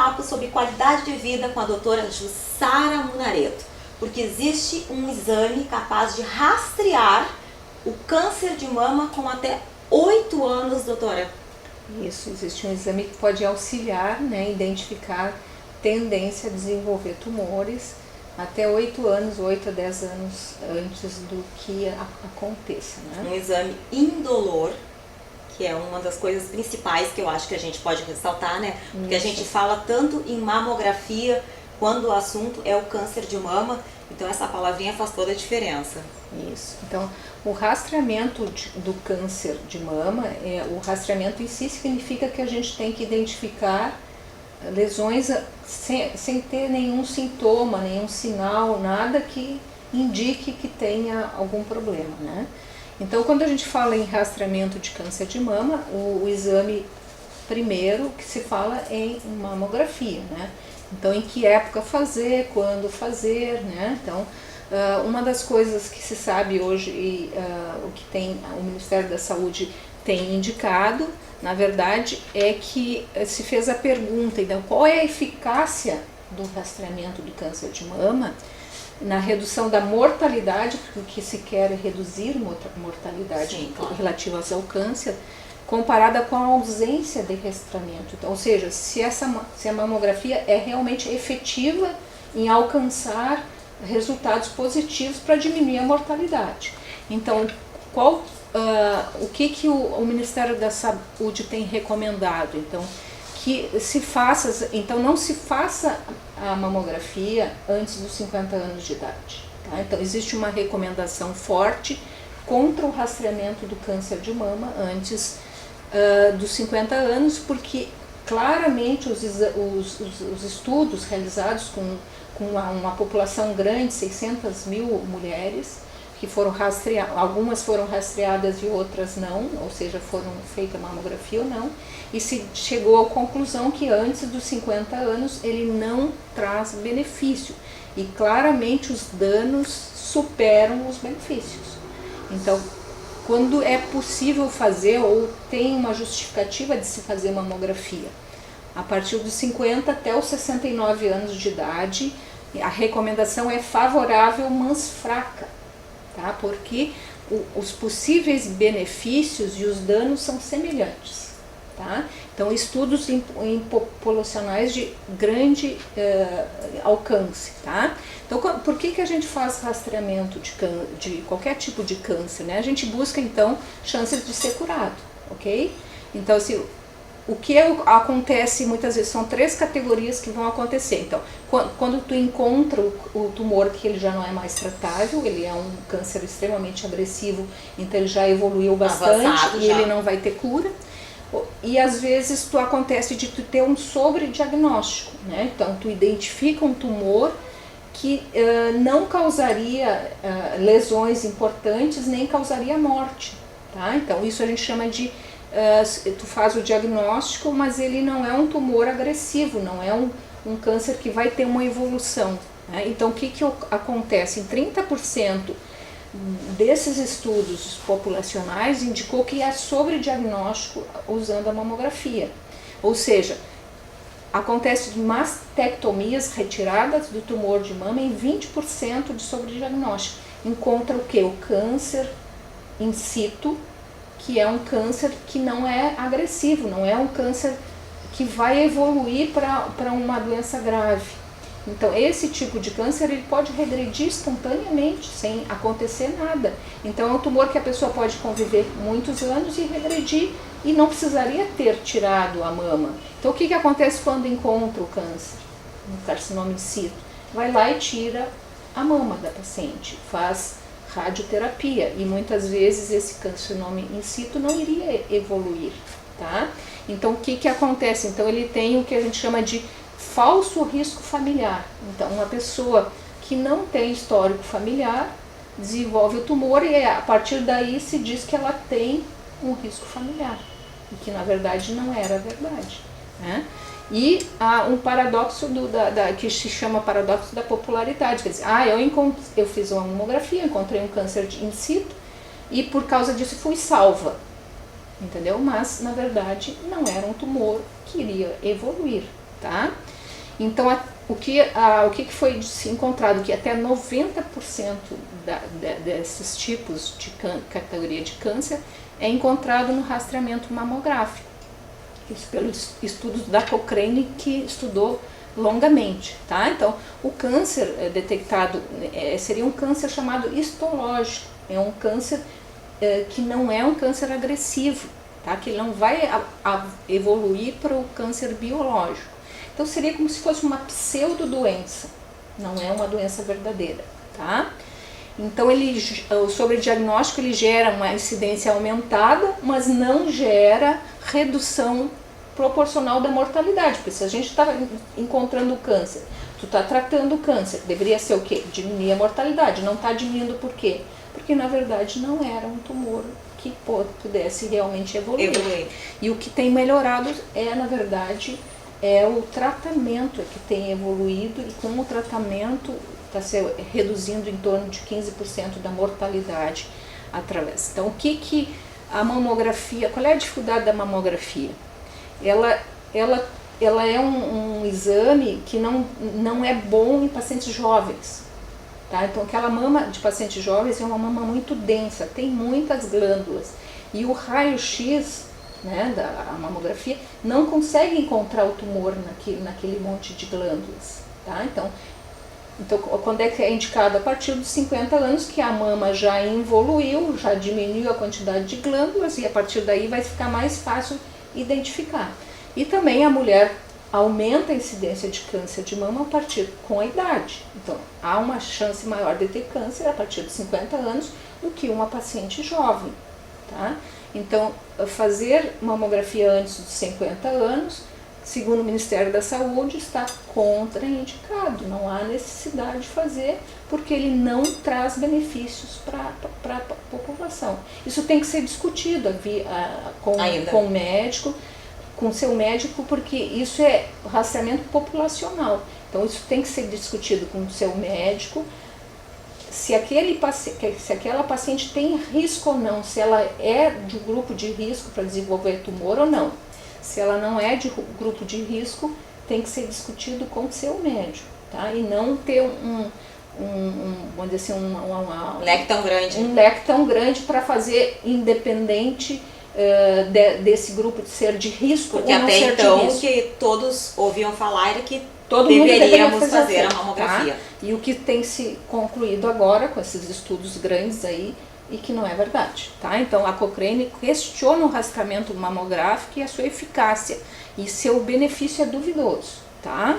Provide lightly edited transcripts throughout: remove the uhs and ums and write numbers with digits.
papo sobre qualidade de vida com a doutora Jussara Munareto, porque existe um exame capaz de rastrear o câncer de mama com até 8 anos, doutora. Isso, existe um exame que pode auxiliar, né, identificar tendência a desenvolver tumores até 8 anos, 8 a 10 anos antes do que aconteça, né? Um exame indolor, que é uma das coisas principais que eu acho que a gente pode ressaltar, né? Porque a gente fala tanto em mamografia quando o assunto é o câncer de mama, então essa palavrinha faz toda a diferença. Isso. Então, o rastreamento do câncer de mama, o rastreamento em si significa que a gente tem que identificar lesões sem ter nenhum sintoma, nenhum sinal, nada que indique que tenha algum problema, né? Então, quando a gente fala em rastreamento de câncer de mama, o exame primeiro que se fala é em mamografia, né? Então, em que época fazer, quando fazer, né? Então, uma das coisas que se sabe hoje e o que o Ministério da Saúde tem indicado, na verdade, é que se fez a pergunta, então, qual é a eficácia do rastreamento do câncer de mama na redução da mortalidade, porque o que se quer é reduzir mortalidade relativa ao câncer, comparada com a ausência de rastreamento. Então, ou seja, se a mamografia é realmente efetiva em alcançar resultados positivos para diminuir a mortalidade. Então, o que o Ministério da Saúde tem recomendado? Então, que se faça, então não se faça a mamografia antes dos 50 anos de idade. Tá? Então, existe uma recomendação forte contra o rastreamento do câncer de mama antes dos 50 anos, porque claramente os estudos realizados com uma população grande, 600 mil mulheres, que foram rastreadas, algumas foram rastreadas e outras não, ou seja, foram feita mamografia ou não, e se chegou à conclusão que antes dos 50 anos ele não traz benefício, e claramente os danos superam os benefícios. Então, quando é possível fazer ou tem uma justificativa de se fazer mamografia, a partir dos 50 até os 69 anos de idade, a recomendação é favorável, mas fraca, tá? Porque os possíveis benefícios e os danos são semelhantes, tá? Então, estudos em populacionais de grande alcance, tá? Então, por que a gente faz rastreamento de qualquer tipo de câncer, né? A gente busca, então, chances de ser curado, ok? Então, assim, o que acontece muitas vezes são 3 categorias que vão acontecer. Então, quando tu encontra o tumor que ele já não é mais tratável, ele é um câncer extremamente agressivo, então ele já evoluiu bastante e ele não vai ter cura. E às vezes acontece de tu ter um sobrediagnóstico, né? Então tu identifica um tumor que não causaria lesões importantes, nem causaria morte, tá? Então isso a gente chama de tu faz o diagnóstico, mas ele não é um tumor agressivo, não é um câncer que vai ter uma evolução, né? Então o que acontece? Em 30% desses estudos populacionais indicou que é sobrediagnóstico usando a mamografia, ou seja, acontece mastectomias retiradas do tumor de mama em 20% de sobrediagnóstico. Encontra o que? O câncer in situ, que é um câncer que não é agressivo, não é um câncer que vai evoluir para uma doença grave. Então, esse tipo de câncer ele pode regredir espontaneamente, sem acontecer nada. Então, é um tumor que a pessoa pode conviver muitos anos e regredir e não precisaria ter tirado a mama. Então, o que acontece quando encontra o câncer, um carcinoma in situ? Vai lá e tira a mama da paciente, faz radioterapia e muitas vezes esse carcinoma in situ não iria evoluir, tá? Então, o que acontece? Então, ele tem o que a gente chama de falso risco familiar. Então, uma pessoa que não tem histórico familiar desenvolve o tumor e a partir daí se diz que ela tem um risco familiar, e que na verdade não era verdade, né? E há um paradoxo que se chama paradoxo da popularidade, quer dizer, eu fiz uma mamografia, encontrei um câncer in situ e por causa disso fui salva, entendeu? Mas na verdade não era um tumor que iria evoluir, tá? Então, o que foi se encontrado? Que até 90% desses tipos de categoria de câncer é encontrado no rastreamento mamográfico. Isso pelos estudos da Cochrane, que estudou longamente, tá? Então, o câncer detectado seria um câncer chamado histológico. É um câncer que não é um câncer agressivo, tá? Que não vai evoluir para o câncer biológico. Então seria como se fosse uma pseudodoença, não é uma doença verdadeira, tá? Então o sobrediagnóstico ele gera uma incidência aumentada, mas não gera redução proporcional da mortalidade, porque se a gente está encontrando o câncer, tu está tratando o câncer, deveria ser o quê? Diminuir a mortalidade, não está diminuindo por quê? Porque na verdade não era um tumor que pudesse realmente evoluir. E o que tem melhorado na verdade, o tratamento que tem evoluído, e com o tratamento está se reduzindo em torno de 15% da mortalidade através. Então, que a mamografia, qual é a dificuldade da mamografia? Ela é um exame que não é bom em pacientes jovens. Tá? Então, aquela mama de pacientes jovens é uma mama muito densa, tem muitas glândulas. E o raio-x, né, da mamografia, não consegue encontrar o tumor naquele monte de glândulas. Tá? Então, quando é que é indicado? A partir dos 50 anos, que a mama já evoluiu, já diminuiu a quantidade de glândulas, e a partir daí vai ficar mais fácil identificar. E também a mulher aumenta a incidência de câncer de mama a partir com a idade. Então, há uma chance maior de ter câncer a partir dos 50 anos do que uma paciente jovem. Tá? Então, fazer mamografia antes dos 50 anos, segundo o Ministério da Saúde, está contraindicado. Não há necessidade de fazer, porque ele não traz benefícios para a população. Isso tem que ser discutido com o médico, com seu médico, porque isso é rastreamento populacional. Então, isso tem que ser discutido com o seu médico, se aquela paciente tem risco ou não, se ela é de grupo de risco para desenvolver tumor ou não. Se ela não é de grupo de risco, tem que ser discutido com o seu médico, tá? E não ter vamos dizer assim, um leque tão grande. Um leque tão grande para fazer independente desse grupo de ser de risco. Porque ou não até ser então de risco. o que todos ouviam falar era que todo mundo deveríamos fazer a mamografia. Tá? E o que tem se concluído agora com esses estudos grandes aí, e que não é verdade, tá? Então a Cochrane questiona o rastreamento mamográfico e a sua eficácia, e seu benefício é duvidoso, tá?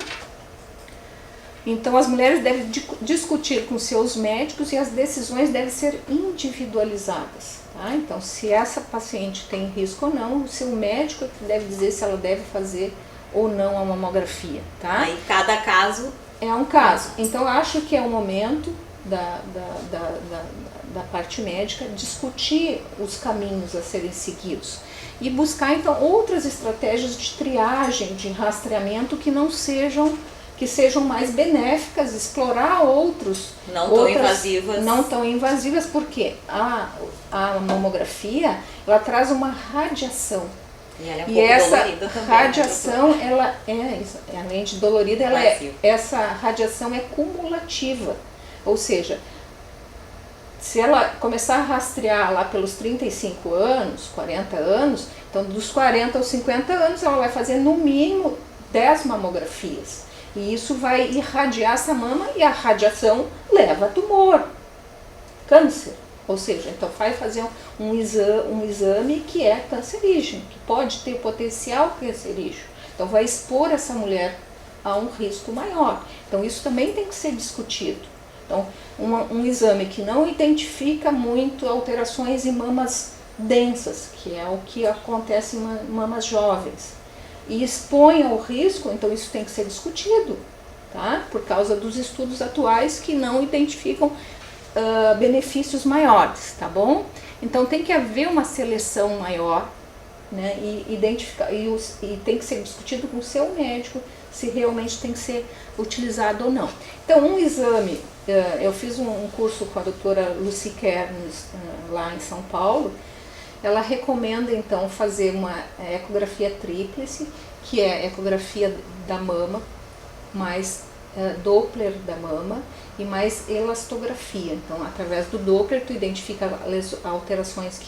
Então as mulheres devem discutir com seus médicos e as decisões devem ser individualizadas, tá? Então se essa paciente tem risco ou não, o seu médico é que deve dizer se ela deve fazer ou não a mamografia, tá? Aí cada caso é um caso. Então eu acho que é o momento da parte médica discutir os caminhos a serem seguidos e buscar então outras estratégias de triagem, de rastreamento que sejam mais benéficas, explorar outras não tão invasivas, porque a mamografia ela traz uma radiação. E ela é um e pouco essa dolorida também, radiação, além de dolorida, essa radiação é cumulativa, ou seja, se ela começar a rastrear lá pelos 35 anos, 40 anos, então dos 40 aos 50 anos ela vai fazer no mínimo 10 mamografias. E isso vai irradiar essa mama, e a radiação leva a tumor, câncer. Ou seja, então vai fazer um exame que é cancerígeno, que pode ter potencial cancerígeno. Então vai expor essa mulher a um risco maior. Então isso também tem que ser discutido. Então, um exame que não identifica muito alterações em mamas densas, que é o que acontece em mamas jovens, e expõe ao risco, então isso tem que ser discutido, tá? Por causa dos estudos atuais que não identificam benefícios maiores, tá bom? Então tem que haver uma seleção maior, né? E tem que ser discutido com o seu médico se realmente tem que ser utilizado ou não. Então um exame, eu fiz um curso com a doutora Lucy Kernes lá em São Paulo. Ela recomenda então fazer uma ecografia tríplice, que é a ecografia da mama, mais Doppler da mama e mais elastografia. Então, através do Doppler, tu identifica alterações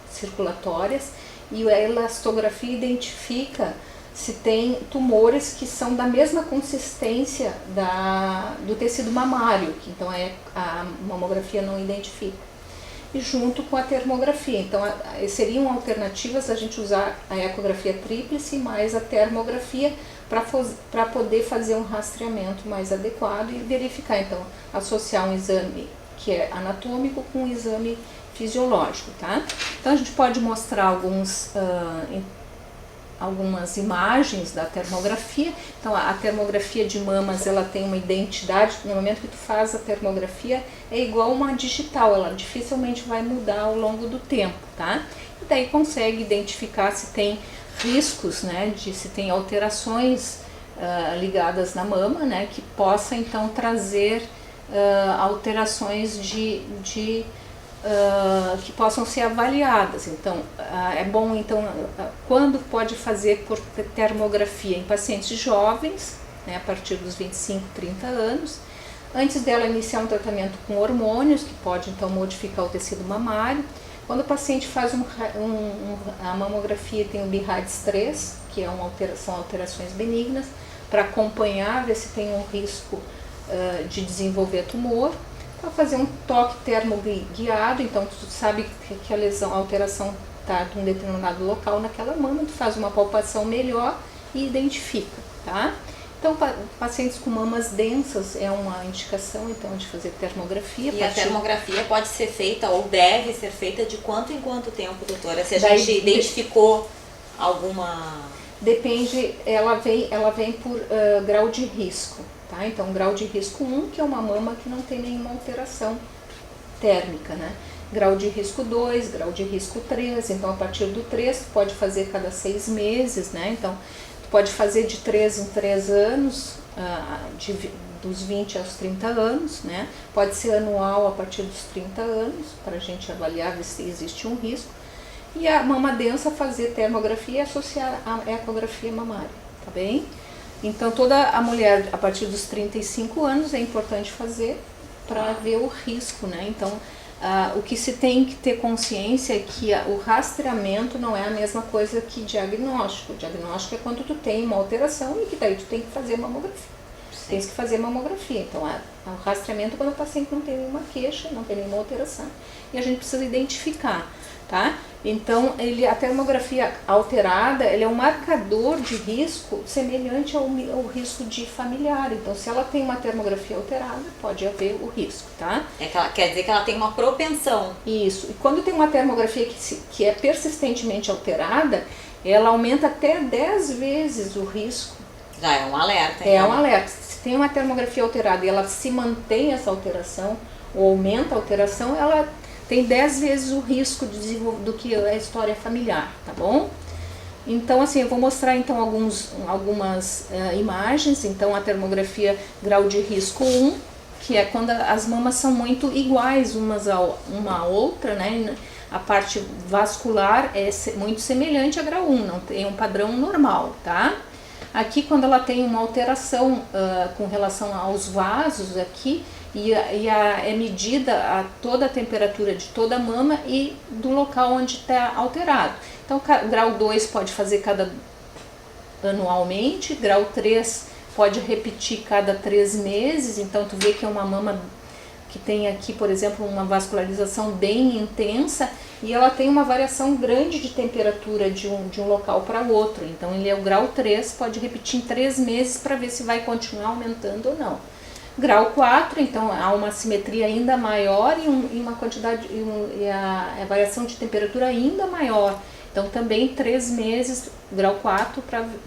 circulatórias e a elastografia identifica se tem tumores que são da mesma consistência do tecido mamário, que então a mamografia não identifica. E junto com a termografia. Então, seriam alternativas a gente usar a ecografia tríplice mais a termografia para poder fazer um rastreamento mais adequado e verificar, então, associar um exame que é anatômico com um exame fisiológico, tá? Então, a gente pode mostrar algumas imagens da termografia. Então, a termografia de mamas, ela tem uma identidade. No momento que tu faz a termografia, é igual uma digital, ela dificilmente vai mudar ao longo do tempo, tá? E daí consegue identificar se tem riscos, né, se tem alterações ligadas na mama, né, que possa então trazer alterações que possam ser avaliadas. Então, é bom, então, quando pode fazer por termografia? Em pacientes jovens, né, a partir dos 25, 30 anos, antes dela iniciar um tratamento com hormônios, que pode, então, modificar o tecido mamário. Quando o paciente faz a mamografia, tem o BIRADS 3, que são alterações benignas, para acompanhar, ver se tem um risco de desenvolver tumor. Para fazer um toque termoguiado, então tu sabe que a alteração está em um determinado local naquela mama, tu faz uma palpação melhor e identifica, tá? Então, pacientes com mamas densas é uma indicação, então, de fazer termografia. E a termografia pode ser feita ou deve ser feita de quanto em quanto tempo, doutora? Se a gente identificou alguma... Depende, ela vem por grau de risco. Tá? Então, grau de risco 1, que é uma mama que não tem nenhuma alteração térmica, né? Grau de risco 2, grau de risco 3, então a partir do 3 tu pode fazer cada 6 meses, né? Então, tu pode fazer de 3 em 3 anos, dos 20 aos 30 anos, né? Pode ser anual a partir dos 30 anos, para a gente avaliar se existe um risco. E a mama densa fazer termografia e associar a ecografia mamária, tá bem? Então, toda a mulher, a partir dos 35 anos, é importante fazer para ver o risco, né? Então, o que se tem que ter consciência é que o rastreamento não é a mesma coisa que diagnóstico. O diagnóstico é quando tu tem uma alteração e que daí tu tem que fazer mamografia. Tem que fazer mamografia. Então, o rastreamento é quando o paciente não tem nenhuma queixa, não tem nenhuma alteração. E a gente precisa identificar, tá? Então, a termografia alterada, ele é um marcador de risco semelhante ao risco de familiar. Então, se ela tem uma termografia alterada, pode haver o risco, tá? Quer dizer que ela tem uma propensão. Isso. E quando tem uma termografia que é persistentemente alterada, ela aumenta até 10 vezes o risco. Já é um alerta. É um alerta. Se tem uma termografia alterada e ela se mantém essa alteração, ou aumenta a alteração, ela tem 10 vezes o risco de desenvolver do que a história familiar, tá bom? Então, assim, eu vou mostrar então algumas imagens. Então, a termografia grau de risco 1, que é quando as mamas são muito iguais uma à outra, né? A parte vascular é muito semelhante a grau 1, não tem um padrão normal, tá? Aqui, quando ela tem uma alteração com relação aos vasos aqui, é medida toda a temperatura de toda a mama e do local onde está alterado. Então, grau 2 pode fazer anualmente, grau 3 pode repetir cada 3 meses, então tu vê que é uma mama que tem aqui, por exemplo, uma vascularização bem intensa e ela tem uma variação grande de temperatura de um local para o outro. Então, ele é o grau 3, pode repetir em 3 meses para ver se vai continuar aumentando ou não. Grau 4, então há uma simetria ainda maior e uma quantidade e a variação de temperatura ainda maior. Então também 3 meses, grau 4,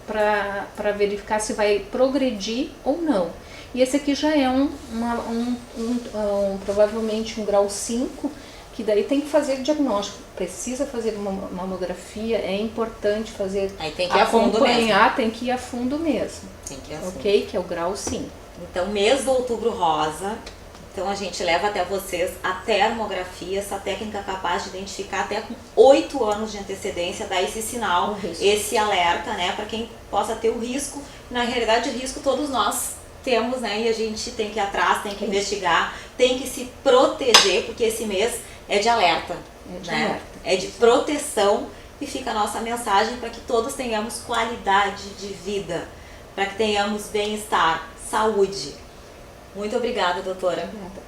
para verificar se vai progredir ou não. E esse aqui já é provavelmente um grau 5, que daí tem que fazer diagnóstico. Precisa fazer uma mamografia, é importante fazer, aí tem que ir a fundo mesmo. Tem que ir a fundo mesmo. Tem que ir a fundo. Ok? Que é o grau 5. Então, mês do Outubro Rosa, então a gente leva até vocês a termografia, essa técnica capaz de identificar até com 8 anos de antecedência, dar esse sinal, esse alerta, né, para quem possa ter o risco. Na realidade, o risco todos nós temos, né, e a gente tem que ir atrás, tem que investigar, tem que se proteger, porque esse mês é de alerta, né? É de proteção, e fica a nossa mensagem para que todos tenhamos qualidade de vida, para que tenhamos bem-estar, saúde. Muito obrigada, doutora. Obrigada.